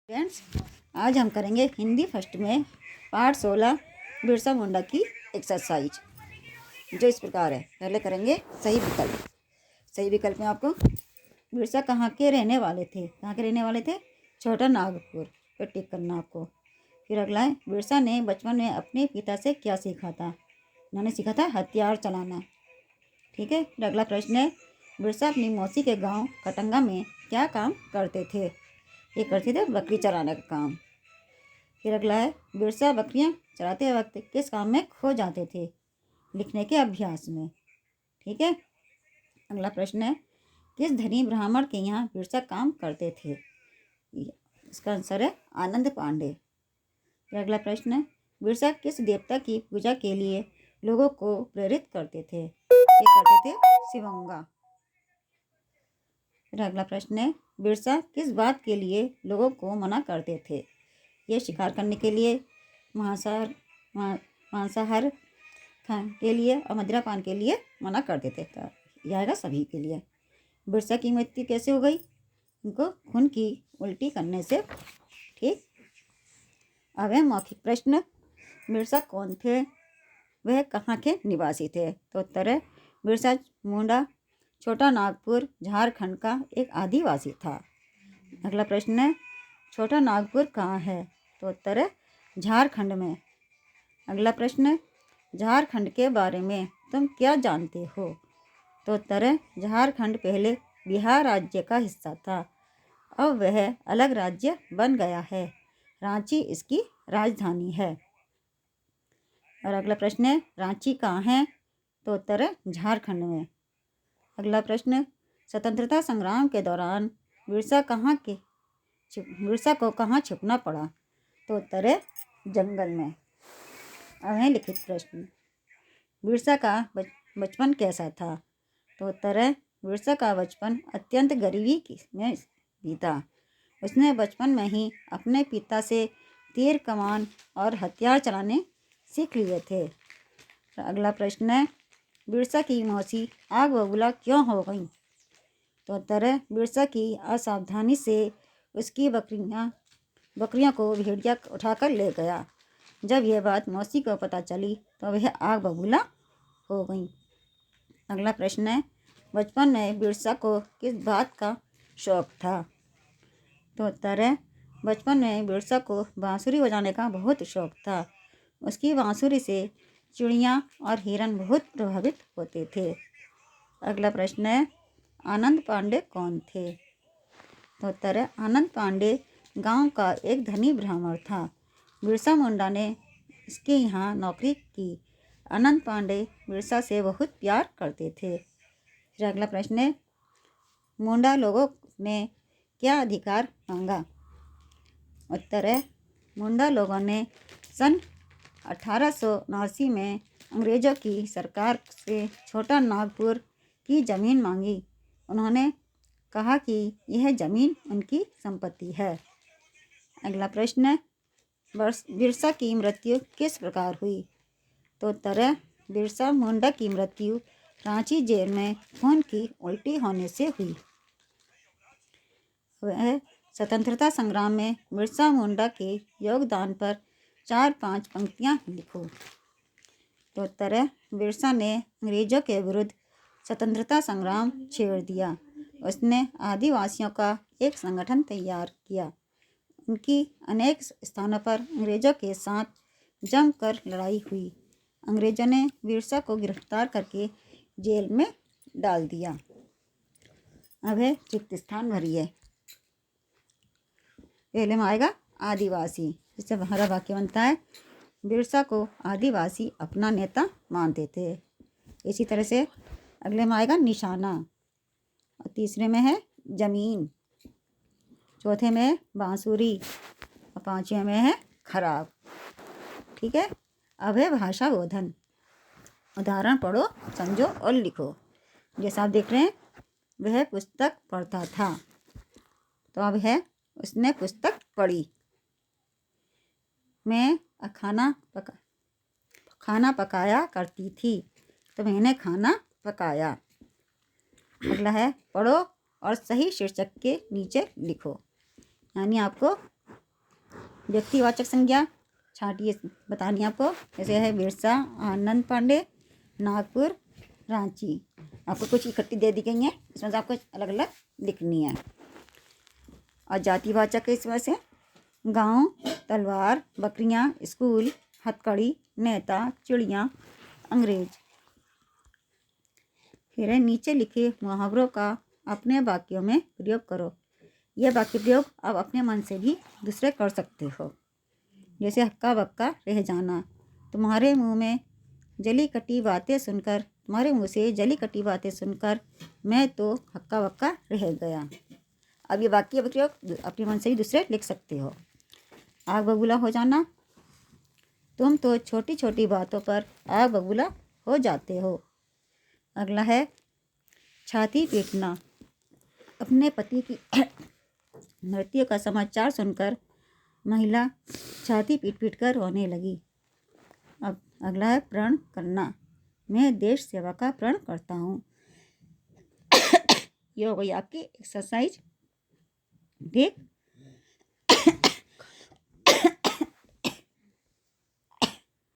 Friends, आज हम करेंगे हिंदी फर्स्ट में पार्ट 16 बिरसा मुंडा की एक्सरसाइज, जो इस प्रकार है। पहले करेंगे सही विकल्प। सही विकल्प में आपको बिरसा कहाँ के रहने वाले थे, छोटा नागपुर पर टिक करना आपको। फिर अगला है, बिरसा ने बचपन में अपने पिता से क्या सीखा था। उन्होंने सीखा था हथियार चलाना। ठीक है। फिर अगला प्रश्न है, बिरसा अपनी मौसी के गाँव कटंगा में क्या काम करते थे। ये करते थे बकरी चराने का काम। फिर अगला है, बिरसा बकरियां चराते वक्त किस काम में खो जाते थे। लिखने के अभ्यास में। ठीक है। अगला प्रश्न है, किस धनी ब्राह्मण के यहाँ बिरसा काम करते थे। इसका आंसर है आनंद पांडे। फिर अगला प्रश्न है, बिरसा किस देवता की पूजा के लिए लोगों को प्रेरित करते थे। ये करते थे शिवंगा। फिर अगला प्रश्न है, बिरसा किस बात के लिए लोगों को मना करते थे। ये शिकार करने के लिए, मांसाहार के लिए और मदिरापान के लिए मना करते थे। यह आएगा सभी के लिए। बिरसा की मृत्यु कैसे हो गई। उनको खून की उल्टी करने से। ठीक। अब है मौखिक प्रश्न। बिरसा कौन थे, वह कहाँ के निवासी थे। तो उत्तर है, बिरसा मुंडा छोटा नागपुर झारखंड का एक आदिवासी था। अगला प्रश्न है, छोटा नागपुर कहाँ है। तो उत्तर है झारखंड में। अगला प्रश्न है, झारखंड के बारे में तुम क्या जानते हो। तो उत्तर है, झारखंड पहले बिहार राज्य का हिस्सा था, अब वह अलग राज्य बन गया है। रांची इसकी राजधानी है। और अगला प्रश्न है, रांची कहाँ है। तो उत्तर है झारखंड में। अगला प्रश्न, स्वतंत्रता संग्राम के दौरान बिरसा को कहाँ छिपना पड़ा। तो उत्तर है जंगल में। अब है लिखित प्रश्न। बिरसा का बचपन कैसा था। तो उत्तर है, बिरसा का बचपन अत्यंत गरीबी में बीता। उसने बचपन में ही अपने पिता से तीर कमान और हथियार चलाने सीख लिए थे। अगला प्रश्न है, बिरसा की मौसी आग बबूला क्यों हो गई। तो उत्तर है, बिरसा की असावधानी से उसकी बकरियों को भेड़िया उठाकर ले गया। जब यह बात मौसी को पता चली तो वह आग बबूला हो गई। अगला प्रश्न है, बचपन में बिरसा को किस बात का शौक था। तो उत्तर है, बचपन में बिरसा को बांसुरी बजाने का बहुत शौक था। उसकी बांसुरी से चिड़िया और हिरन बहुत प्रभावित होते थे। अगला प्रश्न है, आनंद पांडे कौन थे। तो उत्तर है, आनंद पांडे गांव का एक धनी ब्राह्मण था। बिरसा मुंडा ने इसके यहाँ नौकरी की। आनंद पांडे बिरसा से बहुत प्यार करते थे। फिर अगला प्रश्न है, मुंडा लोगों ने क्या अधिकार मांगा। उत्तर है, मुंडा लोगों ने सन 1879 में अंग्रेज़ों की सरकार से छोटा नागपुर की ज़मीन मांगी। उन्होंने कहा कि यह ज़मीन उनकी संपत्ति है। अगला प्रश्न है, बिरसा की मृत्यु किस प्रकार हुई। तो उत्तर है, बिरसा मुंडा की मृत्यु रांची जेल में खून की उल्टी होने से हुई। वह स्वतंत्रता संग्राम में बिरसा मुंडा के योगदान पर 4-5 पंक्तियाँ लिखो। तो उत्तर है, बिरसा ने अंग्रेज़ों के विरुद्ध स्वतंत्रता संग्राम छेड़ दिया। उसने आदिवासियों का एक संगठन तैयार किया। उनकी अनेक स्थानों पर अंग्रेज़ों के साथ जमकर लड़ाई हुई। अंग्रेज़ों ने बिरसा को गिरफ्तार करके जेल में डाल दिया। अब है रिक्त स्थान भरिए। पहले में आएगा आदिवासी, जिससे हमारा वाक्य बनता है, बिरसा को आदिवासी अपना नेता मानते थे। इसी तरह से अगले में आएगा निशाना, और तीसरे में है जमीन, चौथे में है बांसुरी, और पांचवें में है खराब। ठीक है। अब है भाषा बोधन। उदाहरण पढ़ो, समझो और लिखो। जैसा आप देख रहे हैं, वह पुस्तक पढ़ता था। तो अब है, उसने पुस्तक पढ़ी। मैं खाना पकाया करती थी, तो मैंने खाना पकाया। अगला है, पढ़ो और सही शीर्षक के नीचे लिखो। यानी आपको व्यक्तिवाचक संज्ञा छांटिए बतानी है आपको। जैसे है बिरसा, आनंद पांडे, नागपुर, रांची। आपको कुछ इकट्ठी दे दी गई हैं, इसमें से आपको अलग अलग लिखनी है। और जातिवाचक इस वजह से गांव, तलवार, बकरियां, स्कूल, हथकड़ी, नेता, चिड़िया, अंग्रेज। फिर है नीचे लिखे मुहावरों का अपने वाक्यों में प्रयोग करो। यह वाक्य प्रयोग आप अपने मन से भी दूसरे कर सकते हो। जैसे हक्का बक्का रह जाना, तुम्हारे मुंह में जली कटी बातें सुनकर, तुम्हारे मुंह से जली कटी बातें सुनकर मैं तो हक्का बक्का रह गया। अब ये वाक्य प्रयोग अपने मन से भी दूसरे लिख सकते हो। आग बबूला हो जाना, तुम तो छोटी छोटी बातों पर आग बबूला हो जाते हो। अगला है छाती पीटना, अपने पति की मृत्यु का समाचार सुनकर महिला छाती पीट पीट कर रोने लगी। अब अगला है प्रण करना, मैं देश सेवा का प्रण करता हूँ। ये हो गई आपकी एक्सरसाइज। ठीक।